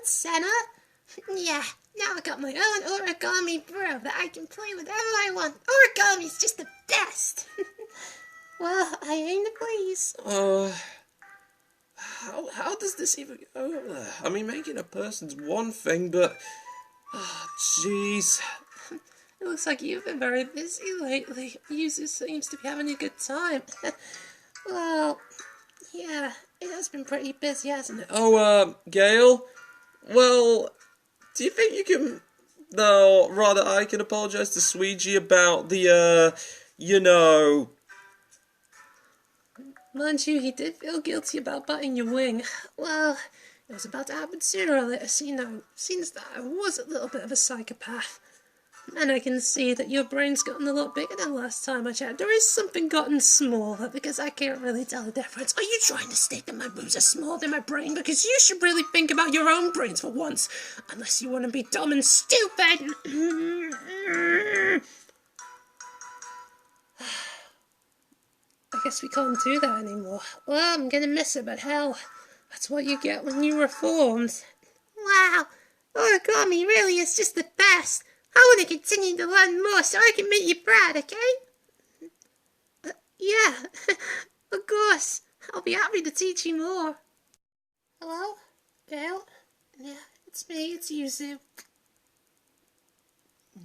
Senna. Yeah, now I got my own origami bro that I can play whenever I want. Origami's just the best. Well, I aim to please. How does this even go? I mean, making a person's one thing, but... jeez. It looks like you've been very busy lately. Yuzu seems to be having a good time. Well, yeah, it has been pretty busy, hasn't it? Oh, Gale? Well, do you think you can... No, rather, I can apologise to Shueisha about the, you know... Mind you, he did feel guilty about biting your wing. Well, it was about to happen sooner or later, so you know, seems that I was a little bit of a psychopath. And I can see that your brain's gotten a lot bigger than last time I checked. There is something gotten smaller, because I can't really tell the difference. Are you trying to state that my boobs are smaller than my brain? Because you should really think about your own brains for once. Unless you want to be dumb and stupid. I guess we can't do that anymore. Well, I'm gonna miss it, but hell, that's what you get when you reformed. Wow, origami really is just the best. I want to continue to learn more so I can make you proud, okay? Yeah, of course. I'll be happy to teach you more. Hello? Gale? Yeah, it's me, it's Yuzu.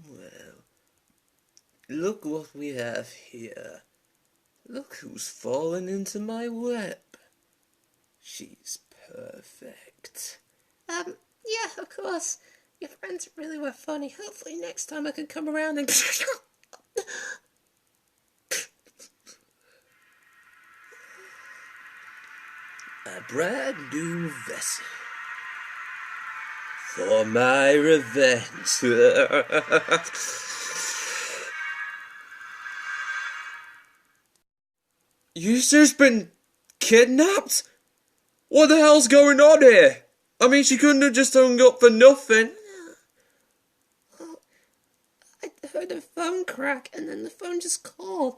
Well, look what we have here. Look who's fallen into my web. She's perfect. Yeah, of course. Your friends really were funny. Hopefully next time I can come around and... A brand new vessel. For my revenge. Yuzu's been kidnapped? What the hell's going on here? I mean, she couldn't have just hung up for nothing. Well, I heard a phone crack and then the phone just called.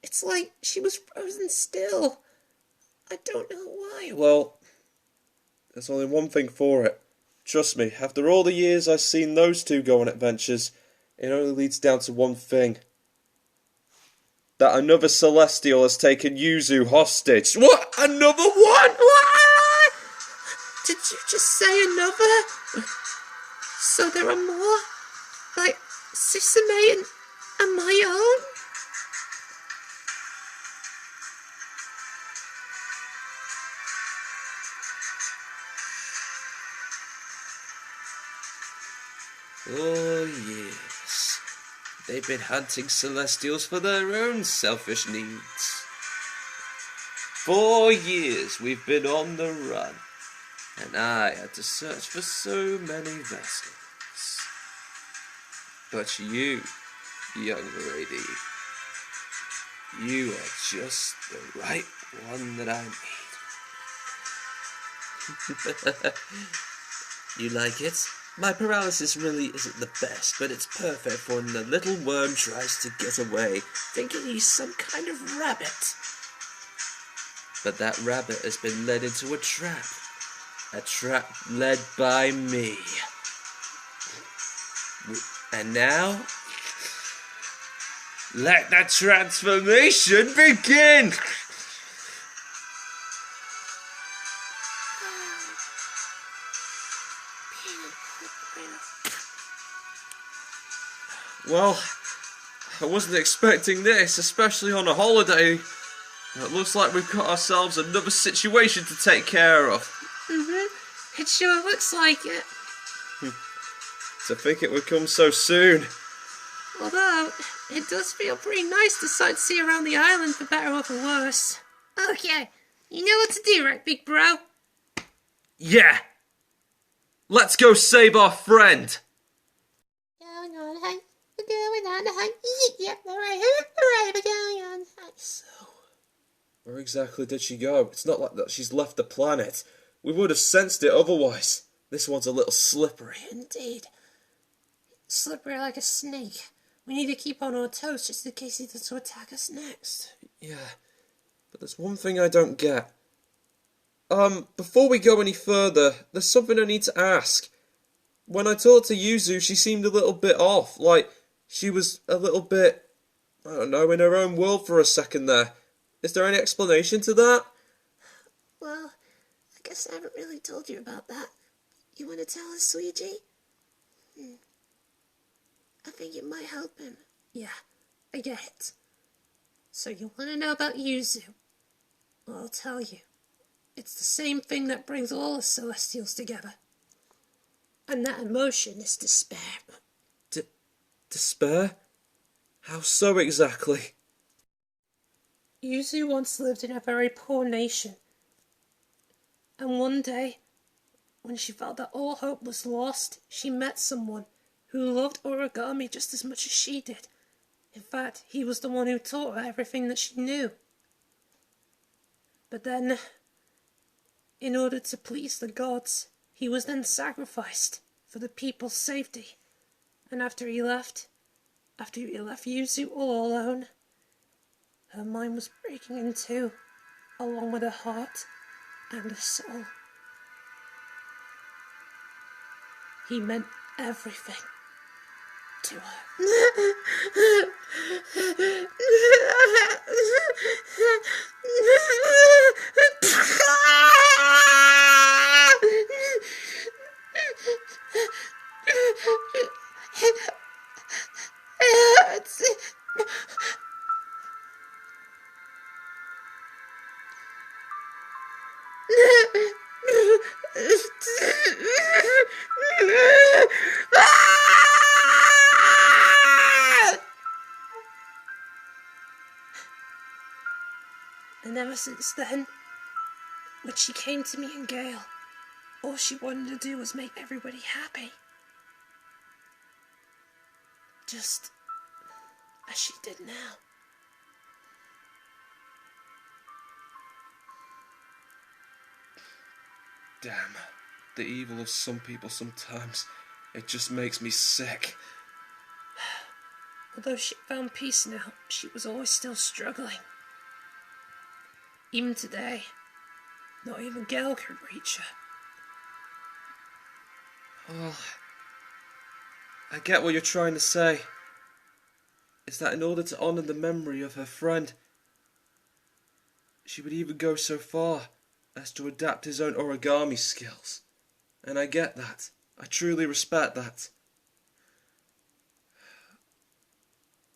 It's like she was frozen still. I don't know why. Well, there's only one thing for it. Trust me, after all the years I've seen those two go on adventures, it only leads down to one thing. That another Celestial has taken Yuzu hostage. What? Another one? What? Did you just say another? So there are more? Like Susume and my own? Oh yes, they've been hunting Celestials for their own selfish needs. 4 years we've been on the run, and I had to search for so many vessels. But you, young lady, you are just the right one that I need. You like it? My paralysis really isn't the best, but it's perfect for when the little worm tries to get away, thinking he's some kind of rabbit. But that rabbit has been led into a trap led by me. And now, let the transformation begin! Well, I wasn't expecting this, especially on a holiday. It looks like we've got ourselves another situation to take care of. It sure looks like it. To think it would come so soon. Although, it does feel pretty nice to sightsee around the island for better or for worse. Okay, you know what to do, right, big bro? Yeah! Let's go save our friend! Going on a hunt, we're going on a hunt. Yep, hooray, we're going on a hunt. So, where exactly did she go? It's not like that she's left the planet. We would have sensed it otherwise. This one's a little slippery. Indeed. Slippery like a snake. We need to keep on our toes just in case he does to attack us next. Yeah, but there's one thing I don't get. Before we go any further, there's something I need to ask. When I talked to Yuzu, she seemed a little bit off. Like, she was a little bit, I don't know, in her own world for a second there. Is there any explanation to that? Well, I guess I haven't really told you about that. You want to tell us, Sweetie? I think it might help him. Yeah, I get it. So you want to know about Yuzu? Well, I'll tell you. It's the same thing that brings all the Celestials together. And that emotion is despair. Despair? How so exactly? Yuzu once lived in a very poor nation. And one day, when she felt that all hope was lost, she met someone who loved origami just as much as she did. In fact, he was the one who taught her everything that she knew. But then, in order to please the gods, he was then sacrificed for the people's safety. And after he left Yuzu all alone, her mind was breaking in two, along with her heart and her soul. He meant everything to her. And ever since then, when she came to me and Gale, all she wanted to do was make everybody happy. Just as she did now. Damn, the evil of some people sometimes, it just makes me sick. Although she found peace now, she was always still struggling. Even today, not even Gale could reach her. Well, I get what you're trying to say. Is that in order to honour the memory of her friend, she would even go so far as to adapt his own origami skills. And I get that. I truly respect that.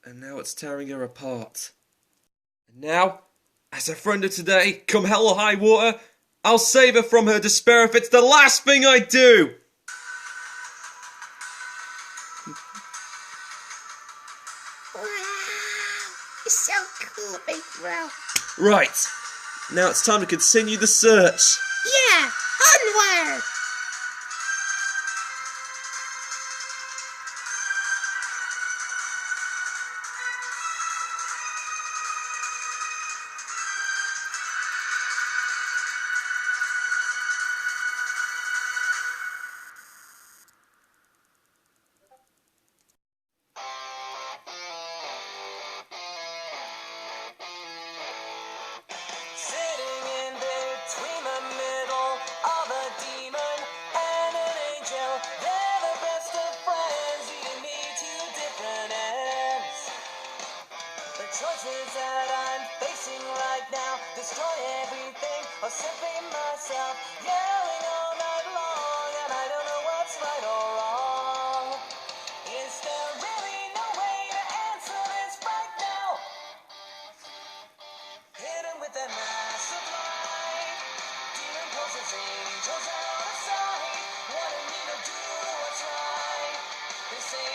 And now it's tearing her apart. And now, as a friend of today, come hell or high water, I'll save her from her despair if it's the last thing I do! Wow! You're so cool, big bro. Right, now it's time to continue the search. Yeah! Onward! Sitting in between the middle of a demon and an angel, they're the best of friends, leading me to different ends. The choices that I'm facing right now destroy everything, or simply myself, yelling all night long, and I don't know what's right or wrong. Is there really no way to answer this right now? Hidden with that massive light, demon poses angels out of sight, wanting me to do what's right. They say